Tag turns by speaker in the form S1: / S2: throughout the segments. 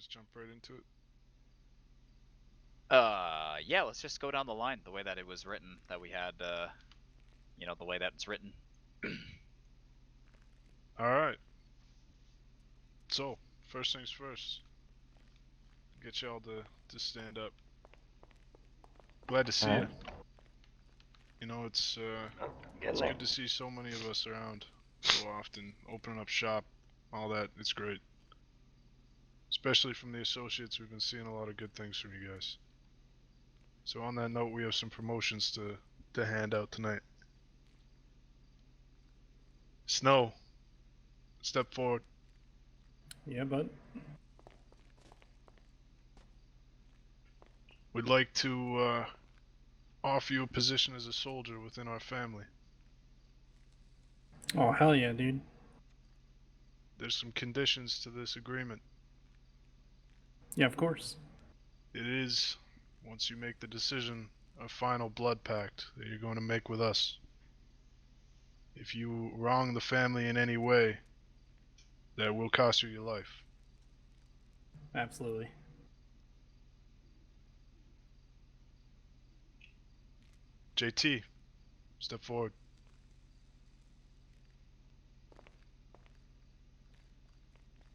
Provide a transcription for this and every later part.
S1: just jump right into it?
S2: Yeah, let's just go down the line the way that it was written, that we had, you know, the way that it's written.
S1: Alright. So, first things first. Get y'all to stand up. Glad to see you. You know, it's good to see so many of us around so often, opening up shop, all that. It's great. Especially from the associates, we've been seeing a lot of good things from you guys. So on that note, we have some promotions to hand out tonight. Snow, step forward.
S3: Yeah, bud.
S1: We'd like to offer you a position as a soldier within our family.
S3: Oh, hell yeah, dude.
S1: There's some conditions to this agreement.
S3: Yeah, of course.
S1: It is, once you make the decision, a final blood pact that you're going to make with us. If you wrong the family in any way, that will cost you your life.
S3: Absolutely.
S1: JT, step forward.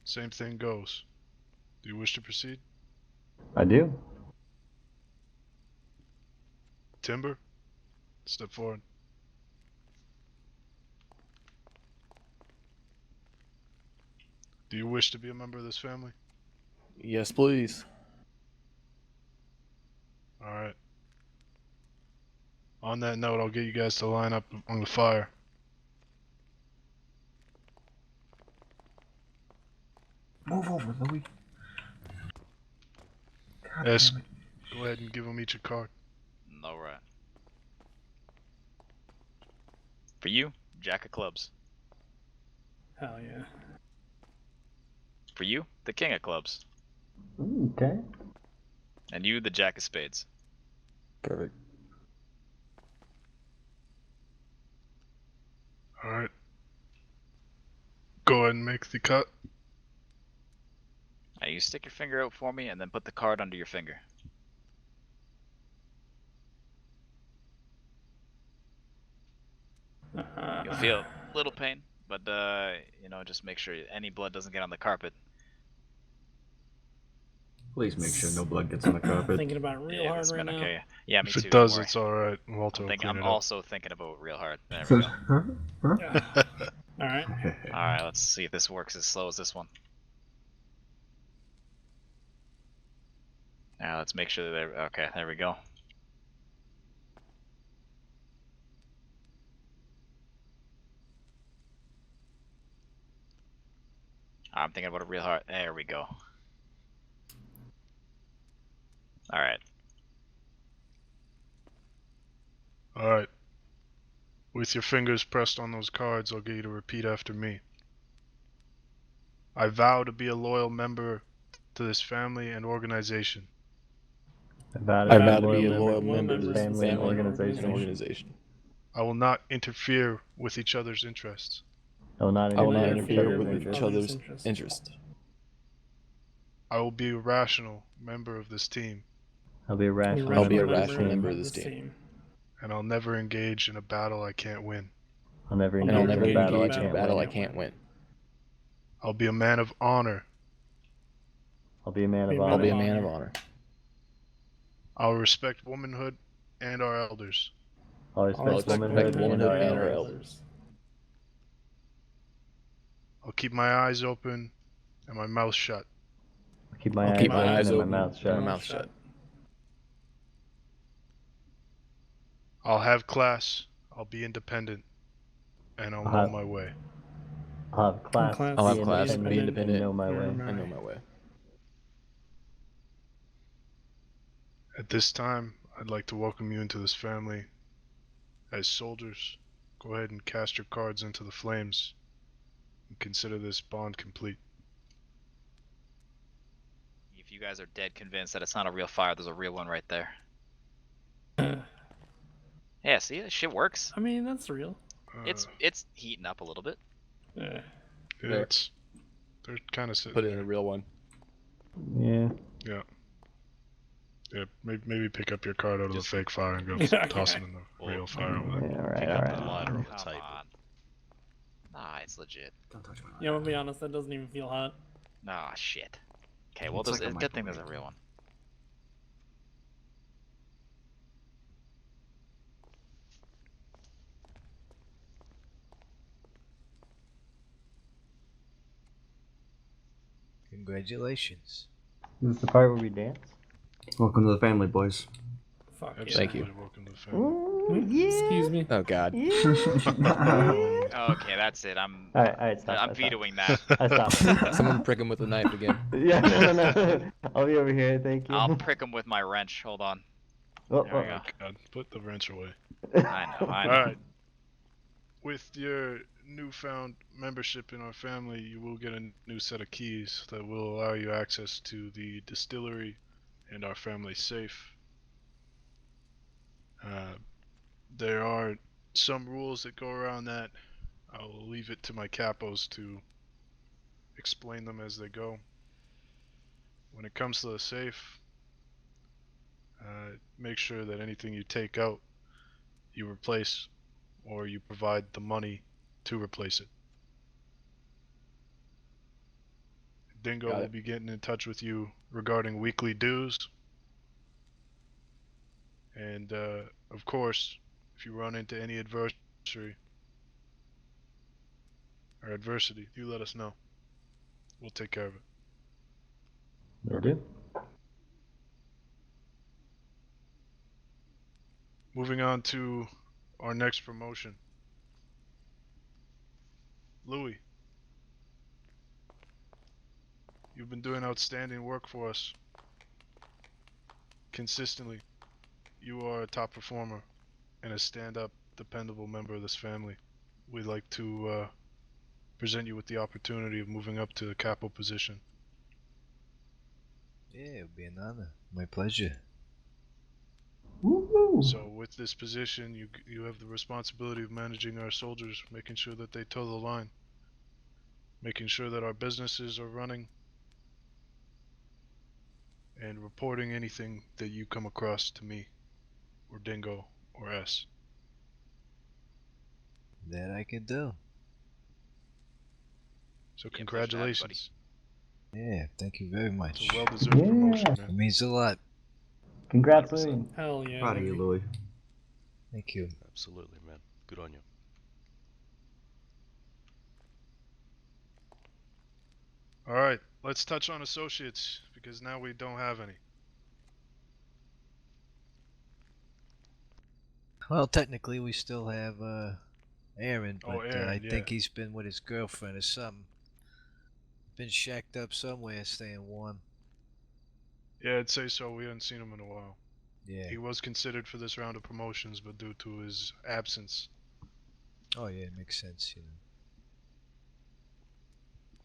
S1: Same thing goes. Do you wish to proceed?
S4: I do.
S1: Timber, step forward. Do you wish to be a member of this family?
S5: Yes, please.
S1: Alright. On that note, I'll get you guys to line up on the fire.
S6: Move over, Louis. God
S1: Yes,
S6: damn it.
S1: go ahead and give them each a card.
S2: Alright. For you, Jack of Clubs.
S3: Hell yeah.
S2: For you, the King of Clubs.
S4: Okay.
S2: And you, the Jack of Spades.
S5: Perfect.
S1: Alright. Go ahead and make the cut.
S2: Now you stick your finger out for me and then put the card under your finger. You'll feel a little pain, but you know, just make sure any blood doesn't get on the carpet.
S6: Please make sure no blood gets on the carpet.
S3: Thinking about it real
S2: Yeah,
S3: hard
S2: it's
S3: right
S2: been
S3: now.
S2: okay. Yeah, me
S1: If
S2: too.
S1: it does,
S2: don't worry.
S1: it's alright. Walter will clean
S2: I'm
S1: it up.
S2: also thinking about real hard. There we go.
S3: Yeah. Alright.
S2: Alright, let's see if this works as slow as this one. Now let's make sure that okay, there we go. I'm thinking about a real hard. There we go. Alright.
S1: Alright. With your fingers pressed on those cards, I'll get you to repeat after me. I vow to be a loyal member to this family and organization.
S4: I vow
S5: to be a loyal member to this
S4: family and
S5: and
S4: organization.
S5: organization.
S1: I will not interfere with each other's interests.
S4: I will not
S5: I will not
S4: interfere
S5: interfere
S4: with
S5: with each other's
S3: interests.
S5: interests.
S1: I will be a rational member of this team,
S4: I'll be a rational
S5: I'll be a
S4: member of
S5: rational
S4: this
S5: member
S4: team.
S5: of this team.
S1: and I'll never engage in a battle I can't win.
S4: I'll never
S5: And I'll
S4: engage
S5: never
S4: in a battle I
S5: engage in a
S4: can't
S5: battle I
S4: win.
S5: can't win.
S1: I'll be a man of honor.
S4: I'll be a man of
S5: I'll be a
S4: honor.
S5: man of honor.
S1: I'll respect womanhood and our elders.
S4: I'll
S5: I'll
S4: respect womanhood and our elders.
S5: elders.
S1: I'll keep my eyes open and my mouth shut.
S4: I'll keep my
S5: I'll
S4: eyes
S5: keep my eyes
S4: open and
S5: open
S4: my mouth
S5: and
S4: shut.
S5: my mouth shut.
S1: I'll have class. I'll be independent. And I'll know my way.
S4: I'll have class.
S5: I'll have class, be independent,
S4: and know my way.
S5: and know my way.
S1: At this time, I'd like to welcome you into this family. As soldiers, go ahead and cast your cards into the flames and consider this bond complete.
S2: If you guys are dead convinced that it's not a real fire, there's a real one right there. Yeah, see, this shit works.
S3: I mean, that's real.
S2: It's heating up a little bit.
S3: Yeah.
S1: They're kind of sitting
S5: Put in
S1: there.
S5: a real one.
S4: Yeah.
S1: Yeah. Yeah, maybe pick up your card out of the
S7: Just-
S1: fake fire and go
S3: Yeah,
S1: toss
S3: okay.
S1: it in the
S7: Well,
S1: real fire over there.
S4: Yeah, alright,
S7: Pick up the
S4: alright.
S7: lighter on the
S2: Come
S7: table.
S2: on. Nah, it's legit.
S6: Don't touch my
S3: Yeah, I'm gonna be honest, that doesn't even feel hot.
S2: Nah, shit. Okay, well,
S6: It's
S2: there's
S6: like a
S2: a good thing there's a
S6: microwave.
S2: real one.
S8: Congratulations.
S4: Is this the part where we dance?
S6: Welcome to the family, boys.
S3: Fuck
S1: Absolutely.
S5: Thank you.
S1: Welcome to the family.
S4: Ooh,
S3: yeah. Excuse me.
S5: Oh God.
S2: Okay, that's it.
S4: Alright, stop.
S2: I'm vetoing that.
S4: I stopped.
S5: Someone prick him with a knife again.
S4: Yeah, no. I'll be over here, thank you.
S2: I'll prick him with my wrench. Hold on.
S4: Oh,
S2: There we go.
S1: God, put the wrench away.
S2: I know.
S1: Alright. With your newfound membership in our family, you will get a new set of keys that will allow you access to the distillery and our family safe. There are some rules that go around that. I'll leave it to my capos to explain them as they go. When it comes to the safe, make sure that anything you take out, you replace, or you provide the money to replace it. Dingo
S5: Got
S1: will
S5: it.
S1: be getting in touch with you regarding weekly dues. And, of course, if you run into any adversity, you let us know. We'll take care of it.
S4: Will do.
S1: Moving on to our next promotion. Louis, you've been doing outstanding work for us. Consistently. You are a top performer and a stand-up, dependable member of this family. We'd like to present you with the opportunity of moving up to the capo position.
S8: Yeah, it would be an honor. My pleasure.
S4: Woo-hoo.
S1: So with this position, you have the responsibility of managing our soldiers, making sure that they toe the line, making sure that our businesses are running, and reporting anything that you come across to me, or Dingo, or S.
S8: That I can do.
S1: So
S2: Yeah,
S1: congratulations.
S8: Yeah, thank you very much.
S1: It's a well-deserved
S4: Yeah.
S1: promotion,
S8: It
S1: man.
S8: means a lot.
S4: Congrats,
S2: 100%.
S4: Louie.
S3: Hell yeah.
S6: Proud of you, Louis.
S8: Thank you.
S7: Absolutely, man. Good on you.
S1: Alright, let's touch on associates, because now we don't have any.
S8: Well, technically, we still have Aaron, but
S1: Oh, Aaron,
S8: I
S1: yeah.
S8: think he's been with his girlfriend or something. Been shacked up somewhere, staying warm.
S1: Yeah, I'd say so. We haven't seen him in a while.
S8: Yeah.
S1: He was considered for this round of promotions, but due to his absence.
S8: Oh yeah, it makes sense, you know.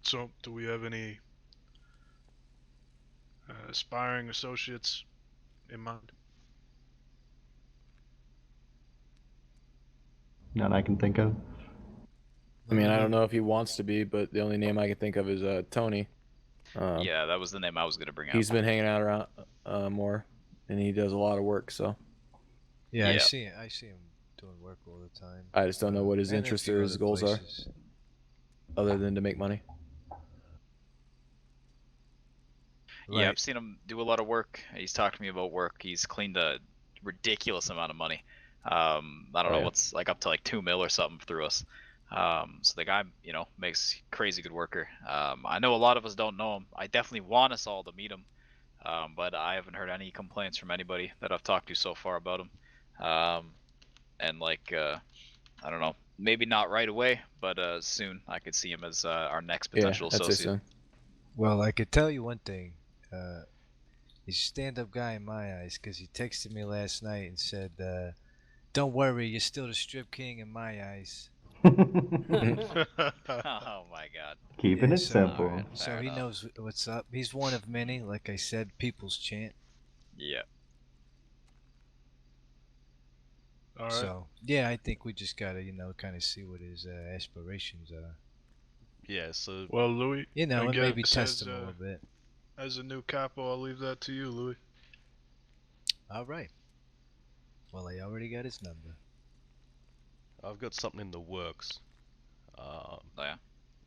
S1: So, do we have any aspiring associates in mind?
S4: None I can think of.
S5: I mean, I don't know if he wants to be, but the only name I can think of is Tony.
S2: Yeah, that was the name I was gonna bring up.
S5: He's been hanging out around more, and he does a lot of work. So
S8: Yeah, I
S2: Yeah.
S8: see him doing work all the time.
S5: I just don't know what his
S8: And a
S5: interests
S8: few
S5: or his
S8: other
S5: goals are,
S8: places.
S5: other than to make money.
S2: Yeah,
S8: Right.
S2: I've seen him do a lot of work. He's talked to me about work. He's cleaned a ridiculous amount of money. I don't know
S5: yeah.
S2: what's like up to like 2 mil or something through us. So the guy, makes crazy good worker. I know a lot of us don't know him. I definitely want us all to meet him. But I haven't heard any complaints from anybody that I've talked to so far about him. And I don't know, maybe not right away, but soon I could see him as our next potential
S5: Yeah, I'd say
S2: associate.
S5: so.
S8: Well, I could tell you one thing. He's a stand-up guy in my eyes, because he texted me last night and said, "Don't worry, you're still the strip king in my eyes."
S2: Oh my god.
S4: Keeping
S8: Yeah,
S4: it
S8: so-
S4: simple.
S2: Alright.
S8: So
S2: Fair
S8: he
S2: enough.
S8: knows what's up. He's one of many, like I said, people's chant.
S2: Yeah.
S1: Alright.
S8: So yeah, I think we just gotta, kind of see what his aspirations are.
S7: Yeah, so
S1: Well, Louis, I
S8: And maybe
S1: guess
S8: test him a little bit.
S1: As a new capo, I'll leave that to you, Louis.
S8: All right. Well, I already got his number.
S7: I've got something in the works.
S2: Oh, yeah.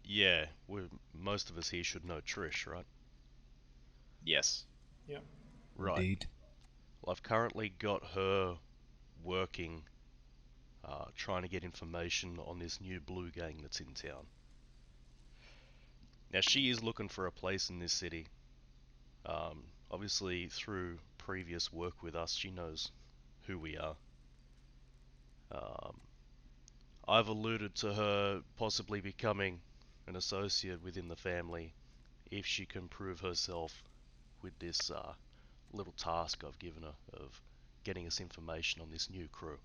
S7: Yeah, most of us here should know Trish, right?
S2: Yes.
S7: Right.
S8: Indeed.
S7: Well, I've currently got her working, trying to get information on this new blue gang that's in town. Now, she is looking for a place in this city. Obviously, through previous work with us, she knows who we are. I've alluded to her possibly becoming an associate within the family if she can prove herself with this little task I've given her of getting us information on this new crew.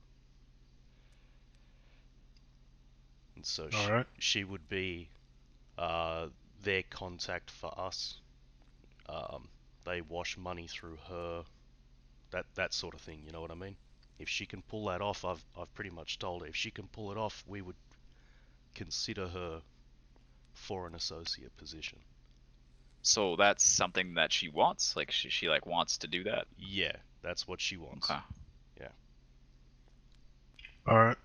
S7: And so
S1: Alright.
S7: she would be their contact for us. They wash money through her, that sort of thing, you know what I mean? If she can pull that off, I've pretty much told her, if she can pull it off, we would consider her for an associate position.
S2: So that's something that she wants? Like, she like wants to do that?
S7: Yeah, that's what she wants.
S2: Okay.
S1: Alright.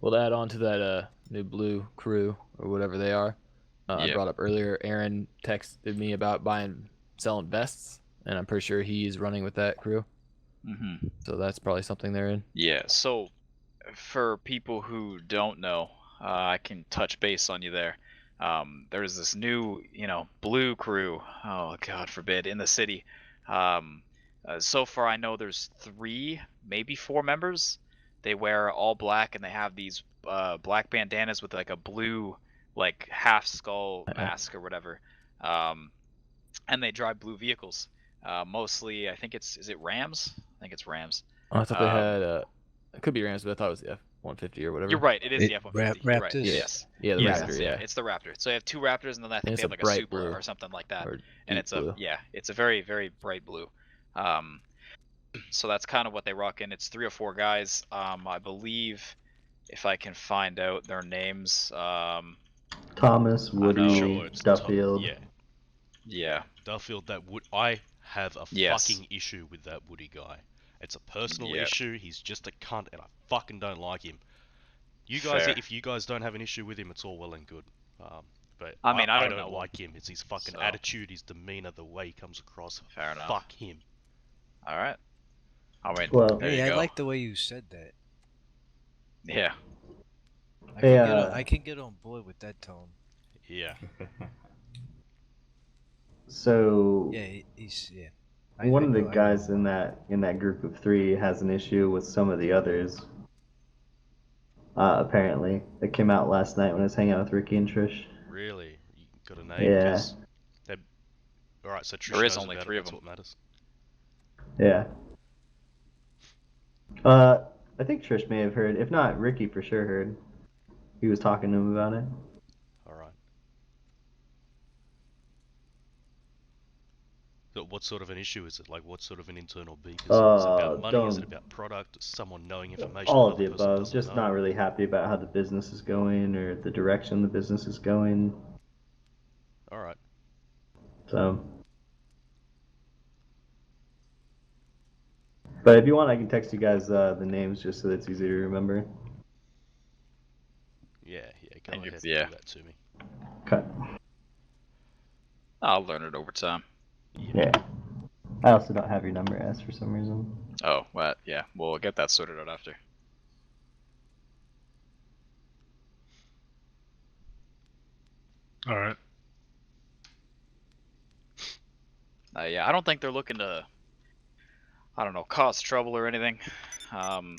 S5: Well, to add on to that new blue crew or whatever they are, I
S2: Yeah.
S5: brought up earlier. Aaron texted me about selling vests, and I'm pretty sure he's running with that crew.
S2: Mm-hmm.
S5: So that's probably something they're in.
S2: Yeah, so for people who don't know, I can touch base on you there. There's this new, blue crew, oh God forbid, in the city. So far I know there's 3, maybe 4 members. They wear all black and they have these black bandanas with like a blue, like half skull mask or whatever. And they drive blue vehicles. Mostly, I think is it Rams? I think it's Rams.
S5: Oh, I thought they had it could be Rams, but I thought it was the F-150 or whatever.
S2: You're right. It is the F-150. You're right.
S8: Raptors?
S2: Yes.
S5: Yeah, the
S2: Yes,
S5: Raptor.
S2: yeah.
S5: Yeah.
S2: It's the Raptor. So you have 2 Raptors, and then I think
S5: it's
S2: they have
S5: a
S2: like a
S5: bright
S2: Supra
S5: blue.
S2: or something like that.
S5: Or
S2: And
S5: deep
S2: it's
S5: blue.
S2: it's a very, very bright blue. So that's kind of what they rock in. It's 3 or 4 guys. I believe, if I can find out their names.
S4: Thomas, Woody,
S7: Sure, it's
S4: Duffield.
S2: Yeah.
S7: Duffield, I have a
S2: Yes.
S7: fucking issue with that Woody guy. It's a personal
S2: Yeah.
S7: issue. He's just a cunt, and I fucking don't like him. You guys,
S2: Fair.
S7: if you guys don't have an issue with him, it's all well and good. But
S2: I mean, I
S7: I
S2: don't
S7: don't
S2: know
S7: like him. It's his fucking
S2: so-
S7: attitude, his demeanor, the way he comes across.
S2: Fair enough.
S7: Fuck him.
S2: All right. I mean,
S4: Well-
S2: there
S8: Hey,
S2: you
S8: I
S2: go.
S8: like the way you said that.
S2: Yeah.
S8: I can get on board with that tone.
S7: Yeah.
S4: So
S8: Yeah, he's yeah.
S4: one of the
S8: know,
S4: guys
S8: know.
S4: in that group of 3 has an issue with some of the others. Apparently, it came out last night when I was hanging out with Ricky and Trish.
S7: Really? You got a name?
S4: Yeah.
S7: 'Cause they're... Alright, so Trish
S2: There is
S7: knows
S2: only
S7: about
S2: 3
S7: it,
S2: of
S7: that's
S2: them.
S7: what matters.
S4: Yeah. I think Trish may have heard. If not, Ricky for sure heard. He was talking to him about it.
S7: Alright. So what sort of an issue is it? Like, what sort of an internal beef is it? Is it about money? Is it
S4: don't-
S7: about product? Someone knowing information
S4: All of
S7: another
S4: the
S7: person
S4: above.
S7: doesn't
S4: Just
S7: know?
S4: not really happy about how the business is going or the direction the business is going.
S7: Alright.
S4: So. But if you want, I can text you guys the names just so that it's easy to remember.
S7: Yeah, go
S2: And
S7: ahead and
S2: yeah.
S7: do that to me.
S4: Cut.
S2: I'll learn it over time.
S4: Yeah. I also don't have your number as for some reason.
S2: Oh, well, yeah. We'll get that sorted out after.
S1: Alright.
S2: Yeah, I don't think they're looking to, I don't know, cause trouble or anything. I'm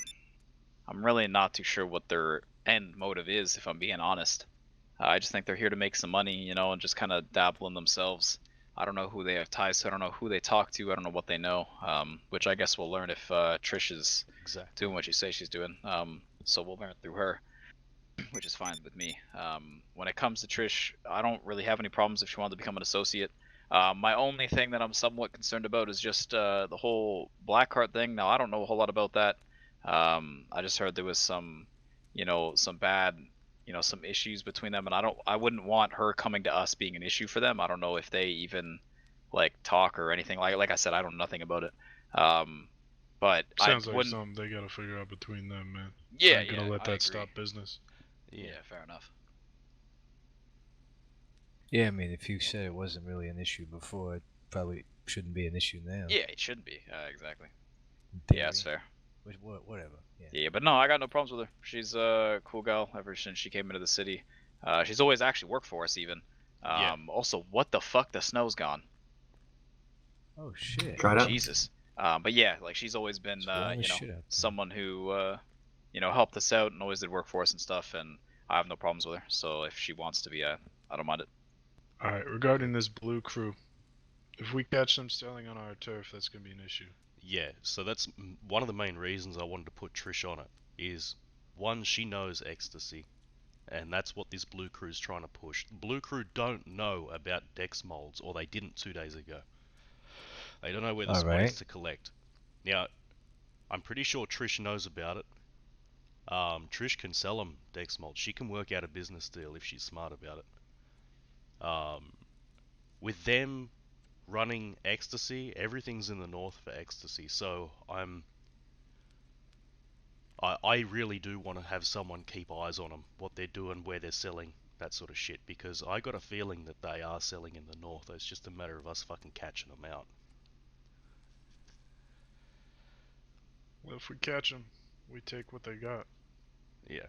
S2: really not too sure what their end motive is, if I'm being honest. I just think they're here to make some money, and just kind of dabble in themselves. I don't know who they have ties to. I don't know who they talk to. I don't know what they know. Which I guess we'll learn if Trish is
S7: Exactly.
S2: doing what you say she's doing. So we'll learn through her, which is fine with me. When it comes to Trish, I don't really have any problems if she wanted to become an associate. My only thing that I'm somewhat concerned about is just the whole Blackheart thing. Now, I don't know a whole lot about that. I just heard there was some, some bad, some issues between them, and I wouldn't want her coming to us being an issue for them. I don't know if they even like talk or anything. Like I said, I don't know nothing about it. But
S1: Sounds
S2: I
S1: like
S2: wouldn't.
S1: something they gotta figure out between them, man.
S2: Yeah,
S1: I ain't gonna let
S2: I
S1: that
S2: agree.
S1: stop business.
S2: Yeah, fair enough.
S8: Yeah, I mean, if you said it wasn't really an issue before, it probably shouldn't be an issue now.
S2: Yeah, it shouldn't be. Exactly.
S8: In
S2: Yeah, that's
S8: theory.
S2: fair.
S8: Whatever. Yeah.
S2: Yeah, but no, I got no problems with her. She's a cool gal ever since she came into the city. She's always actually worked for us, even.
S7: Yeah.
S2: Also, what the fuck? The snow's gone.
S8: Oh shit.
S6: Dried up.
S2: Jesus. But yeah, like she's always been,
S8: It's warm as shit out there.
S2: someone who, helped us out and always did work for us and stuff. And I have no problems with her. So if she wants to be, I don't mind it.
S1: Alright, regarding this blue crew, if we catch them selling on our turf, that's gonna be an issue.
S7: Yeah, so that's one of the main reasons I wanted to put Trish on it. Is one, she knows ecstasy, and that's what this blue crew's trying to push. Blue crew don't know about Dex molds, or they didn't 2 days ago. They don't know where the spot is
S8: Alright.
S7: to collect. Now, I'm pretty sure Trish knows about it. Trish can sell them Dex molds. She can work out a business deal if she's smart about it. With them running ecstasy, everything's in the north for ecstasy, so I really do want to have someone keep eyes on them, what they're doing, where they're selling, that sort of shit, because I got a feeling that they are selling in the north. It's just a matter of us fucking catching them out.
S1: Well, if we catch them, we take what they got.
S7: Yeah.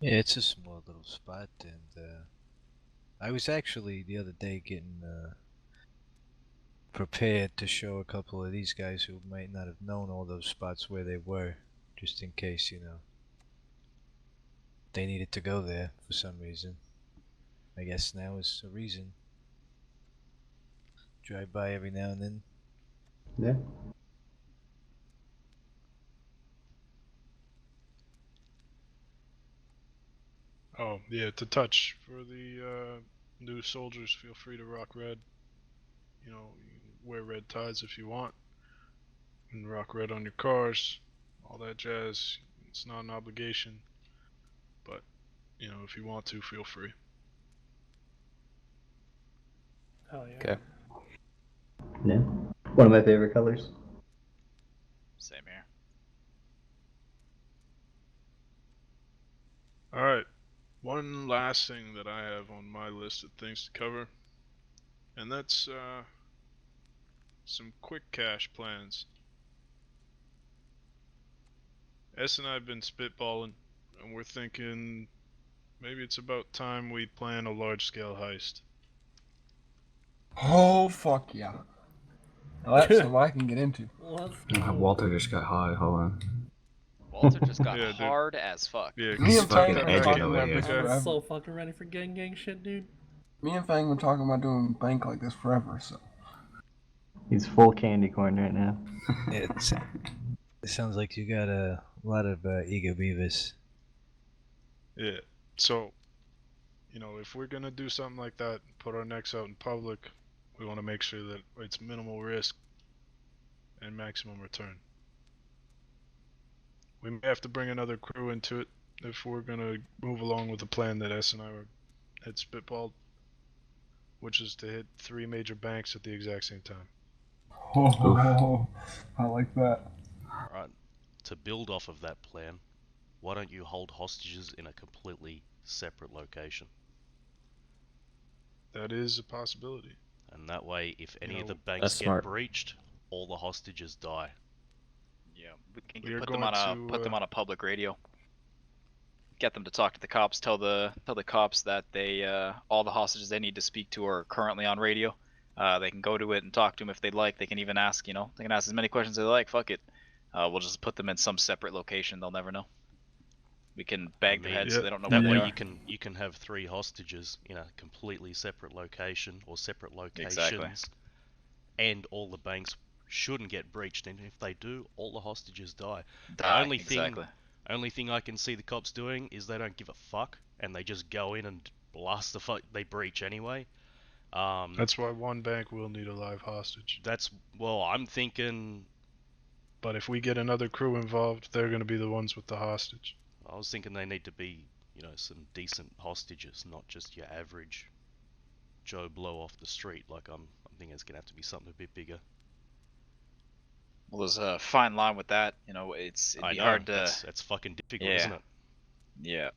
S8: Yeah, it's a small little spot, and I was actually the other day getting prepared to show a couple of these guys who might not have known all those spots where they were, just in case, they needed to go there for some reason. I guess now is a reason. Drive by every now and then.
S4: Yeah.
S1: Oh, yeah, to touch. For the new soldiers, feel free to rock red. You know, you can wear red ties if you want. And rock red on your cars, all that jazz. It's not an obligation. But, if you want to, feel free.
S3: Hell yeah.
S5: Okay.
S4: Yeah. One of my favorite colors.
S2: Same here.
S1: Alright, one last thing that I have on my list of things to cover. And that's, some quick cash plans. S and I have been spitballing, and we're thinking maybe it's about time we plan a large-scale heist.
S9: Oh, fuck yeah. Now that's something I can get into.
S3: Let's
S6: Ah,
S3: go.
S6: Walter just got high. Hold on.
S2: Walter just got
S1: Yeah, dude.
S2: hard as fuck.
S1: Yeah,
S9: Me and Fang
S6: fucking
S9: have been
S6: edgy
S9: talking
S6: over
S9: about
S6: here.
S9: this
S3: I'm
S9: forever.
S3: so fucking ready for gang shit, dude.
S9: Me and Fang been talking about doing a bank like this forever, so.
S4: He's full candy corn right now.
S8: It sounds like you got a lot of ego beavers.
S1: Yeah. So, if we're gonna do something like that, put our necks out in public, we want to make sure that it's minimal risk and maximum return. We may have to bring another crew into it if we're gonna move along with the plan that S and I had spitballed, which is to hit 3 major banks at the exact same time.
S9: Oh, I like that.
S7: Alright, to build off of that plan, why don't you hold hostages in a completely separate location?
S1: That is a possibility.
S7: And that way, if any of the
S1: know,
S7: banks
S5: That's
S7: get
S5: smart.
S7: breached, all the hostages die.
S2: Yeah, we can
S1: We are
S2: put them
S1: going
S2: on
S1: to,
S2: a public radio. Get them to talk to the cops. Tell the cops that they all the hostages they need to speak to are currently on radio. They can go to it and talk to them if they'd like. They can even ask, they can ask as many questions as they like. Fuck it. We'll just put them in some separate location. They'll never know. We can bag their heads so they don't know
S7: that
S2: where they
S7: way
S2: are.
S7: you can have 3 hostages in a completely separate location or separent locations,
S2: Exactly.
S7: and all the banks shouldn't get breached. And if they do, all the hostages die.
S2: Die,
S7: only
S2: exactly.
S7: Only thing I can see the cops doing is they don't give a fuck and they just go in and blast the fuck. They breach anyway.
S1: That's why one bank will need a live hostage.
S7: I'm thinking.
S1: But if we get another crew involved, they're going to be the ones with the hostage.
S7: I was thinking they need to be, some decent hostages, not just your average Joe Blow off the street. Like I'm thinking it's gonna have to be something a bit bigger.
S2: Well, there's a fine line with that. It'd be hard to.
S7: That's fucking difficult, isn't it?
S2: Yeah.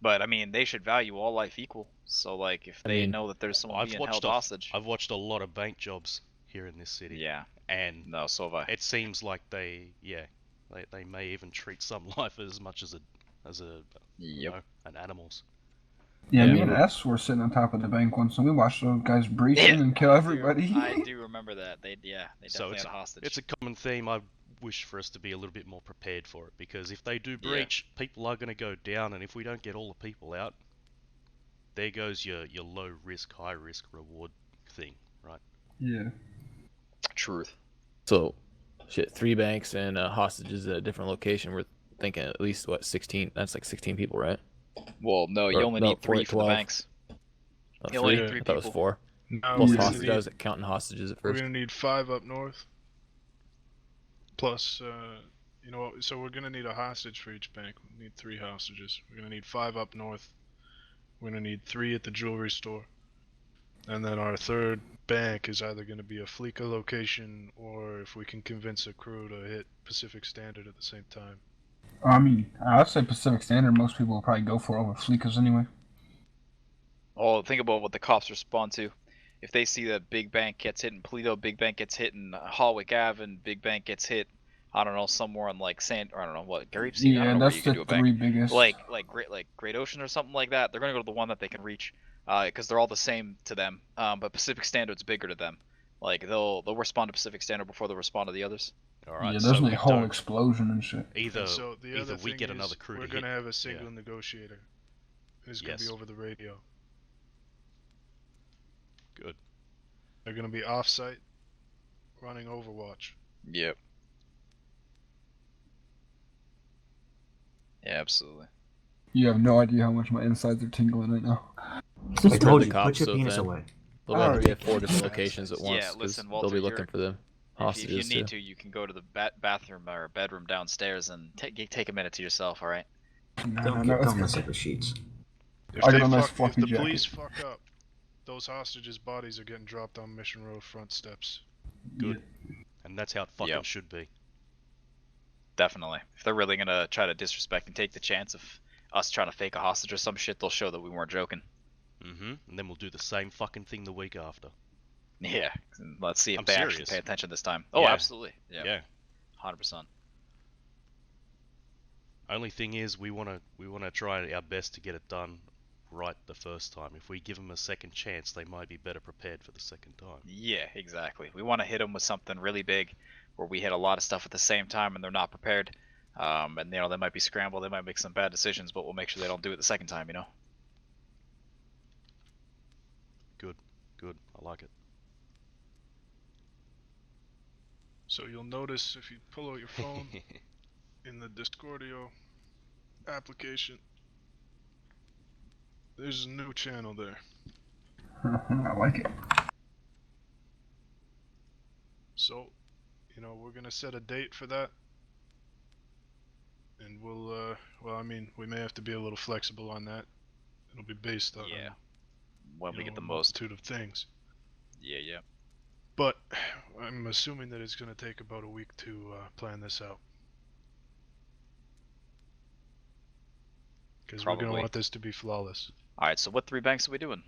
S2: But I mean, they should value all life equal. So like, if they know that there's someone being held hostage.
S7: I've watched a lot of bank jobs here in this city.
S2: Yeah.
S7: And
S2: no, so have I.
S7: It seems like they may even treat some life as much as an animal's.
S9: Yeah, me and S were sitting on top of the bank once, and we watched those guys breach in and kill everybody.
S2: I do remember that. They definitely had a hostage.
S7: It's a common theme. I wish for us to be a little bit more prepared for it, because if they do breach, people are going to go down, and if we don't get all the people out, there goes your low risk, high risk reward thing, right?
S9: Yeah.
S2: Truth.
S5: So, 3 banks and hostages at a different location. We're thinking at least 16. That's like 16 people, right?
S2: Well, no, you only need 3 for the banks. You only need 3 people.
S5: That was 4.
S1: No,
S5: plus hostages. I was counting hostages at first.
S1: We're gonna need 5 up north. Plus, so we're gonna need a hostage for each bank. We need 3 hostages. We're gonna need 5 up north. We're gonna need 3 at the jewelry store. And then our third bank is either gonna be a Fleeca location, or if we can convince a crew to hit Pacific Standard at the same time.
S9: I mean, I'd say Pacific Standard. Most people will probably go for over Fleecas anyway.
S2: Oh, think about what the cops respond to. If they see that big bank gets hit in Paleto, big bank gets hit in Hallwick Ave, and big bank gets hit, I don't know, somewhere on like or I don't know what, Grapeseed?
S9: Yeah,
S2: I don't know
S9: that's the 3 biggest.
S2: Like Great Ocean or something like that. They're gonna go to the one that they can reach, because they're all the same to them. But Pacific Standard's bigger to them. Like they'll respond to Pacific Standard before they'll respond to the others.
S7: Alright,
S9: yeah, there's a whole explosion and shit.
S7: Either we get
S1: is
S7: another crew.
S1: We're gonna have a signal negotiator. It's gonna be over the radio.
S7: Good.
S1: They're gonna be off-site, running Overwatch.
S2: Yep. Yeah, absolutely.
S9: You have no idea how much my insides are tingling right now.
S10: I told you, put your penis away.
S5: They'll have to be at 4 different locations at once.
S2: Yeah, listen, Walter,
S5: they'll be looking for them.
S2: If you need to, you can go to the bathroom or bedroom downstairs and take a minute to yourself, alright?
S10: Don't mess up the sheets.
S1: If the police fuck up, those hostages' bodies are getting dropped on Mission Road front steps.
S7: Good. And that's how it fucking should be.
S2: Definitely. If they're really gonna try to disrespect and take the chance of us trying to fake a hostage or some shit, they'll show that we weren't joking.
S7: And then we'll do the same fucking thing the week after.
S2: Yeah, let's see if
S7: I'm
S2: they
S7: serious.
S2: actually pay attention this time. Oh, absolutely.
S7: Yeah.
S2: 100%.
S7: Only thing is, we wanna try our best to get it done right the first time. If we give them a second chance, they might be better prepared for the second time.
S2: Yeah, exactly. We want to hit them with something really big, where we hit a lot of stuff at the same time and they're not prepared. And they might be scrambled, they might make some bad decisions, but we'll make sure they don't do it the second time.
S7: Good. I like it.
S1: So you'll notice if you pull out your phone in the Discordio application, there's a new channel there.
S9: I like it.
S1: So, we're gonna set a date for that. And we'll, we may have to be a little flexible on that. It'll be based on
S2: when we get the
S1: multitude of things.
S2: Yeah.
S1: But I'm assuming that it's going to take about a week to plan this out. Because we're going to want this to be flawless.
S2: Alright, so what 3 banks are we doing?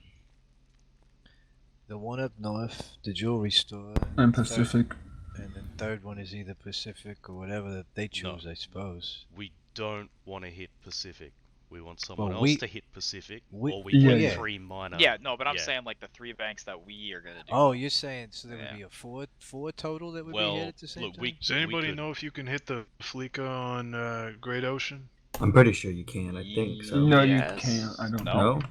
S8: The one up north, the jewelry store.
S9: And Pacific.
S8: And the third one is either Pacific or whatever that they choose, I suppose.
S7: We don't want to hit Pacific. We want someone else to hit Pacific, or we get 3 minor.
S2: Yeah, no, but I'm saying like the 3 banks that we are gonna do.
S8: Oh, you're saying so there would be a four total that would be hit at the same time?
S1: Does anybody know if you can hit the Fleeca on Great Ocean?
S10: I'm pretty sure you can. I think so.
S9: No, you can't. I don't know.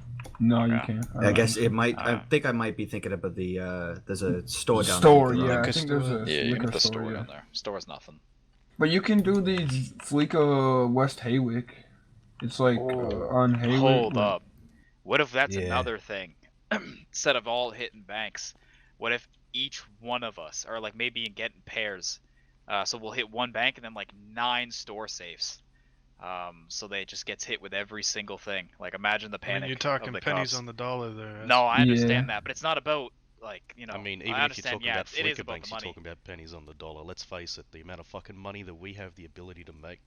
S9: No, you can't.
S10: I guess it might. I think I might be thinking about the. There's a store down
S9: there.
S10: Yeah,
S9: I think there's a liquor
S2: the
S9: store
S2: down there. Store's nothing.
S9: But you can do the Fleeca West Haywick. It's like on Haywick.
S2: Hold up. What if that's another thing? Instead of all hitting banks, what if each one of us, or like maybe get in pairs, so we'll hit one bank and then like 9 store safes. So they just gets hit with every single thing. Like imagine the
S1: I
S2: panic
S1: mean, you're
S2: of
S1: talking
S2: the
S1: pennies
S2: cops.
S1: on the dollar there.
S2: No, I
S9: Yeah.
S2: understand that, but it's not about like
S7: I mean, even
S2: I
S7: if you're
S2: understand.
S7: talking
S2: Yeah,
S7: about
S2: it is
S7: flicker
S2: about
S7: banks,
S2: the
S7: you're
S2: money.
S7: talking about pennies on the dollar. Let's face it, the amount of fucking money that we have the ability to make,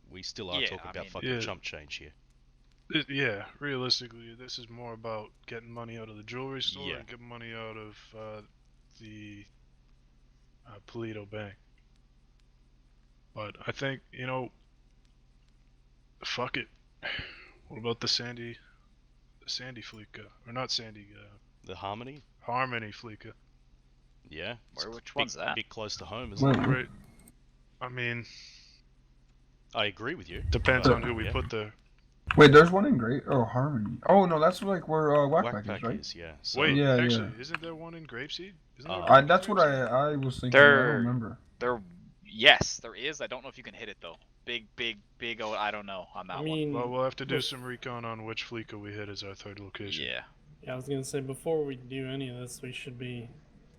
S7: we still are
S2: Yeah,
S7: talking
S2: I
S7: about
S2: mean-
S7: fucking
S1: Yeah.
S7: chump change here.
S1: Yeah, realistically, this is more about getting money out of the jewelry store
S7: Yeah.
S1: and getting money out of the Polito Bank. But I think, fuck it. What about the Sandy Fleeca? Or not Sandy,
S7: The Harmony?
S1: Harmony Fleeca.
S7: Yeah.
S2: Which one's that?
S7: Bit close to home, isn't
S9: Wait,
S7: it?
S1: Great. I mean,
S7: I agree with you.
S1: depends
S7: but,
S1: on who we
S7: yeah.
S1: put there.
S9: Wait, there's one in Great. Oh, Harmony. Oh no, that's like where Whackback is,
S7: Whackpack
S9: right?
S7: is, yeah. So,
S1: Wait,
S9: Yeah,
S1: actually,
S9: yeah.
S1: isn't there one in Grapeseed? Isn't there
S7: Uh,
S1: one in
S9: That's what
S1: Grapeseed?
S9: I was thinking. I don't remember.
S2: Yes, there is. I don't know if you can hit it though. Big. Oh, I don't know on that
S3: I
S2: one.
S3: mean,
S1: Well, we'll have to do
S3: bef-
S1: some recon on which Fleeca we hit as our third location.
S2: Yeah.
S3: Yeah, I was gonna say before we do any of this, we should be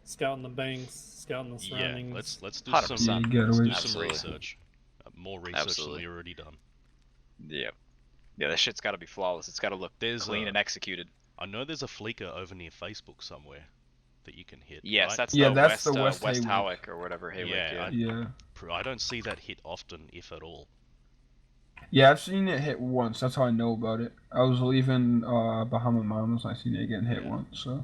S3: scouting the banks, scouting the
S7: yeah.
S3: surroundings.
S7: Let's do
S2: 100%.
S7: some.
S9: Yeah, you gotta
S7: Let's do
S9: wait.
S7: some
S2: Absolutely.
S7: research. More research
S2: Absolutely.
S7: than we already done.
S2: Yeah. Yeah, that shit's got to be flawless. It's got to look
S7: There's
S2: clean and executed.
S7: I know there's a Fleeca over near Facebook somewhere that you can hit.
S2: Yes,
S7: right?
S2: that's
S9: Yeah,
S2: the
S9: that's
S2: West
S9: the West
S2: West
S9: Haywick.
S2: Howick or whatever Haywick.
S7: Yeah,
S2: Yeah.
S9: Yeah.
S7: I don't see that hit often, if at all.
S9: Yeah, I've seen it hit once. That's how I know about it. I was leaving Bahama Mamas and I seen it getting hit
S7: Yeah.
S9: once. So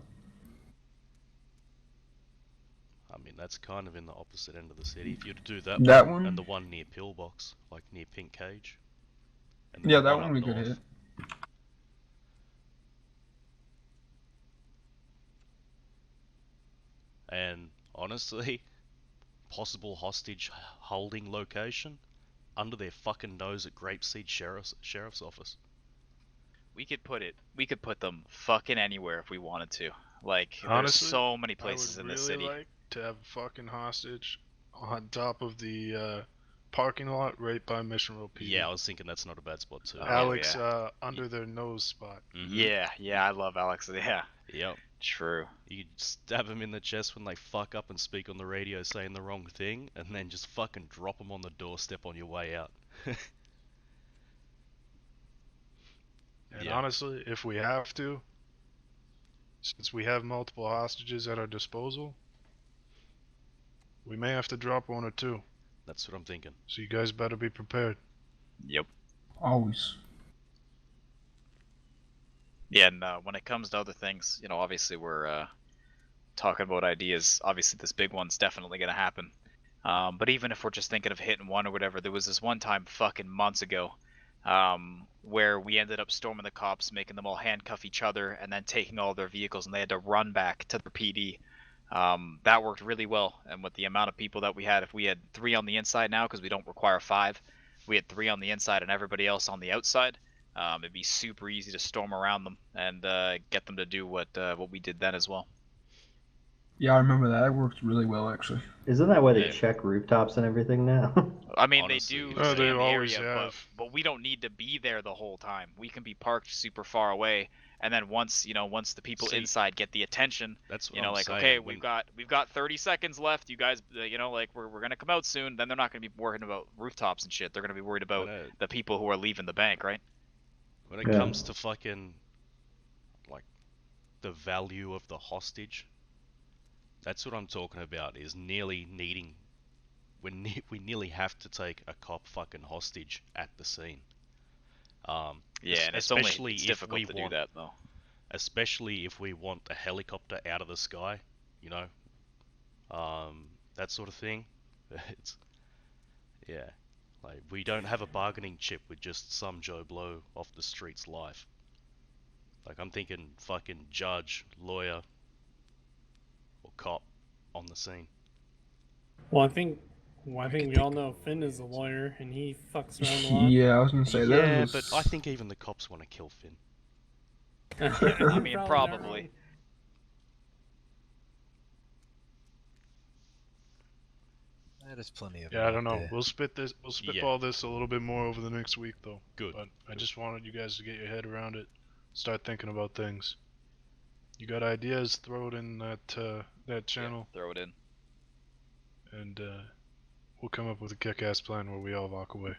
S7: I mean, that's kind of in the opposite end of the city. If you were to do that,
S9: That
S7: one
S9: one?
S7: and the one near Pillbox, like near Pink Cage. And then
S9: yeah,
S7: the
S9: that
S7: one
S9: one
S7: up
S9: we could
S7: north.
S9: hit.
S7: And honestly, possible hostage holding location under their fucking nose at Grapeseed Sheriff's Office.
S2: We could put them fucking anywhere if we wanted to. Like,
S1: Honestly,
S2: there's so many places
S1: I
S2: in
S1: would
S2: this
S1: really
S2: city.
S1: like to have a fucking hostage on top of the parking lot right by Mission Road PD.
S7: Yeah, I was thinking that's not a bad spot too.
S2: Oh,
S1: Alex
S2: yeah.
S1: under their nose spot.
S7: Mhm.
S2: Yeah, I love Alex. Yeah,
S7: Yep.
S2: true.
S7: You stab them in the chest when they fuck up and speak on the radio saying the wrong thing, and then just fucking drop them on the doorstep on your way out.
S1: And
S7: Yeah.
S1: honestly, if we have to, since we have multiple hostages at our disposal, we may have to drop one or two.
S7: That's what I'm thinking.
S1: So you guys better be prepared.
S2: Yep.
S9: Always.
S2: Yeah, and when it comes to other things, obviously we're talking about ideas. Obviously, this big one's definitely gonna happen. But even if we're just thinking of hitting one or whatever, there was this one time fucking months ago, where we ended up storming the cops, making them all handcuff each other, and then taking all their vehicles, and they had to run back to their PD. That worked really well, and with the amount of people that we had, if we had 3 on the inside now, because we don't require 5, we had 3 on the inside and everybody else on the outside. It'd be super easy to storm around them and get them to do what we did then as well.
S9: Yeah, I remember that. It worked really well, actually.
S4: Isn't that why they
S2: Yeah.
S4: check rooftops and everything now?
S2: I mean,
S7: Honestly,
S2: they do
S7: Oh,
S1: they
S2: scan the
S1: always
S2: area,
S1: have.
S2: but we don't need to be there the whole time. We can be parked super far away, and then once the people
S7: See,
S2: inside get the attention,
S7: That's what I'm
S2: like,
S7: saying.
S2: okay,
S7: when-
S2: we've got 30 seconds left. You guys, like we're gonna come out soon. Then they're not gonna be worrying about rooftops and shit. They're gonna be worried about
S7: when it-
S2: the people who are leaving the bank, right?
S7: When it
S4: Yeah.
S7: comes to fucking, like, the value of the hostage, that's what I'm talking about, is nearly needing, we nearly have to take a cop fucking hostage at the scene.
S2: Yeah, and it's
S7: especially if
S2: difficult
S7: we
S2: to
S7: want,
S2: do that though.
S7: especially if we want a helicopter out of the sky, that sort of thing. It's, yeah. Like, we don't have a bargaining chip with just some Joe Blow off the street's life. Like, I'm thinking fucking judge, lawyer, or cop on the scene.
S3: Well, I think we all know Finn is a lawyer and he fucks around a lot.
S9: Yeah, I was gonna say
S7: Yeah,
S9: that.
S7: but I think even the cops want to kill Finn.
S2: I mean,
S3: You're not
S2: probably.
S3: wrong.
S8: There's plenty of.
S1: Yeah, I
S8: them
S1: don't
S8: out
S1: know.
S8: there.
S1: We'll spitball this a little bit more over the next week, though.
S7: Good.
S1: But I just wanted you guys to get your head around it, start thinking about things. You got ideas? Throw it in that channel,
S2: Yeah, throw it in.
S1: and we'll come up with a kick-ass plan where we all walk away.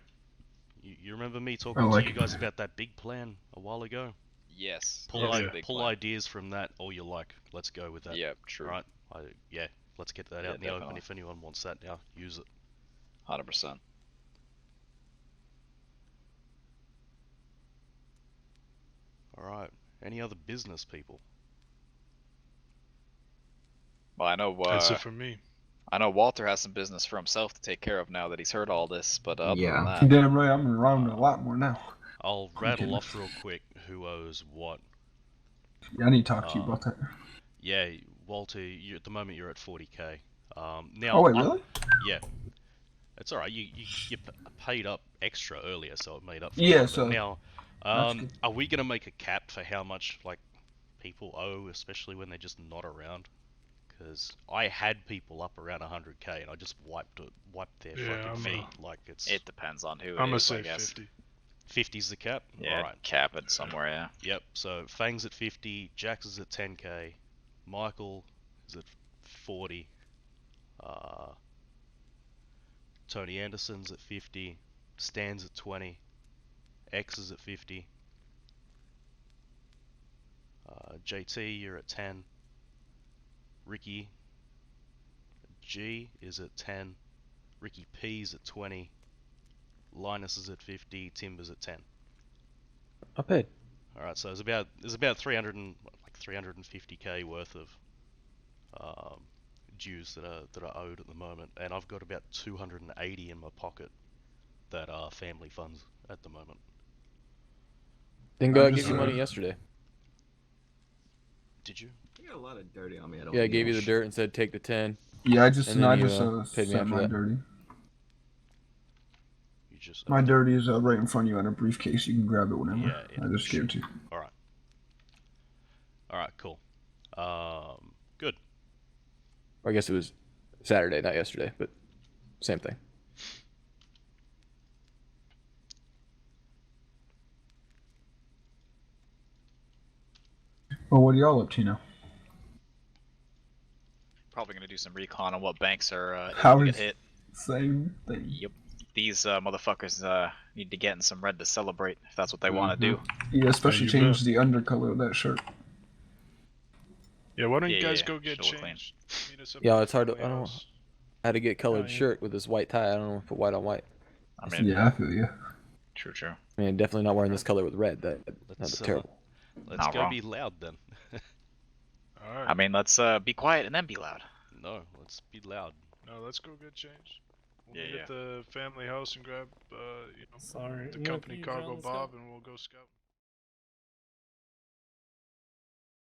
S7: You remember me talking
S9: I like
S7: to you
S9: it.
S7: guys about that big plan a while ago?
S2: Yes.
S7: Pull,
S2: yes,
S1: Oh,
S2: the
S1: yeah.
S2: big
S7: pull
S2: plan.
S7: ideas from that all you like. Let's go with that.
S2: Yep, true.
S7: Alright? Yeah, let's get that
S2: Yeah,
S7: out in the open.
S2: definitely.
S7: If anyone wants that now, use it.
S2: 100%.
S7: Alright. Any other business people?
S2: Well,
S1: That's it for me.
S2: I know Walter has some business for himself to take care of now that he's heard all this, but other
S10: Yeah.
S2: than that,
S9: Damn right, I'm around a lot more now.
S7: I'll rattle off real quick who owes what.
S9: Yeah, I need to talk to you about that.
S7: Yeah, Walter, at the moment you're at 40k. Now,
S9: Oh wait, really?
S7: Yeah. It's alright, you paid up extra earlier, so it made up for
S9: Yeah,
S7: it.
S9: so
S7: Now,
S9: that's good.
S7: are we going to make a cap for how much, like, people owe, especially when they're just not around? Because I had people up around 100k and I just wiped their
S1: Yeah,
S7: fucking
S1: I'm
S7: feet. Like, it's...
S2: it depends on who
S1: I'm
S2: it
S1: gonna
S2: is, I
S1: say
S2: guess.
S1: 50.
S7: 50's the cap?
S2: Yeah,
S7: Alright.
S2: cap it somewhere, yeah.
S7: Yep, so Fang's at 50, Jax is at 10k, Michael is at 40, Tony Anderson's at 50, Stan's at 20, X is at 50, JT, you're at 10, Ricky G is at 10, Ricky P's at 20, Linus is at 50, Timber's at 10.
S5: I paid.
S7: Alright, so there's about 350k worth of dues that are owed at the moment, and I've got about 280 in my pocket that are family funds at the moment.
S5: Didn't
S9: I
S5: God
S9: just,
S5: give you money yesterday?
S7: Did you?
S4: You got a lot of dirty on me. I don't
S5: Yeah, I
S4: need
S5: gave
S4: it.
S5: you the dirt and said take the 10.
S9: Yeah, I just
S5: And then you, paid me
S9: sent
S5: after
S9: my
S5: that.
S9: dirty.
S7: You just
S9: My dirty is right in front of you in a briefcase. You can grab it whenever.
S7: Yeah,
S9: I just gave it to you.
S7: Alright. Alright, cool. Good.
S5: Or I guess it was Saturday, not yesterday, but same thing.
S9: Well, what are y'all up to now?
S2: Probably gonna do some recon on what banks are
S9: How
S2: able to
S9: is
S2: get hit.
S9: same thing?
S2: Yep. These motherfuckers need to get in some red to celebrate if that's what they want to do.
S9: Yeah, especially
S1: you
S9: change
S1: bet.
S9: the undercolor of that shirt.
S1: Yeah, why don't you
S2: Yeah,
S1: guys
S2: yeah,
S1: go get
S2: should look clean.
S1: changed? Meet us up
S5: Yeah,
S1: at
S5: it's hard to.
S1: family
S5: I don't know.
S1: house.
S5: I had to get colored
S3: Oh, yeah.
S5: shirt with this white tie. I don't know if put white on white.
S2: I mean,
S9: Yeah, I feel you.
S2: true.
S5: I mean, definitely not wearing this color with red. That'd
S7: Let's,
S5: be terrible.
S7: Let's
S2: Not
S7: go
S2: wrong.
S7: be loud then.
S1: Alright.
S2: I mean, let's be quiet and then be loud.
S7: No, let's be loud.
S1: No, let's go get changed. We'll
S2: Yeah,
S1: meet at the family house and grab, you know,
S3: Sorry.
S1: the
S3: I'm with
S1: company
S3: you,
S1: cargo
S3: John, let's go.
S1: Bob, and we'll go scout.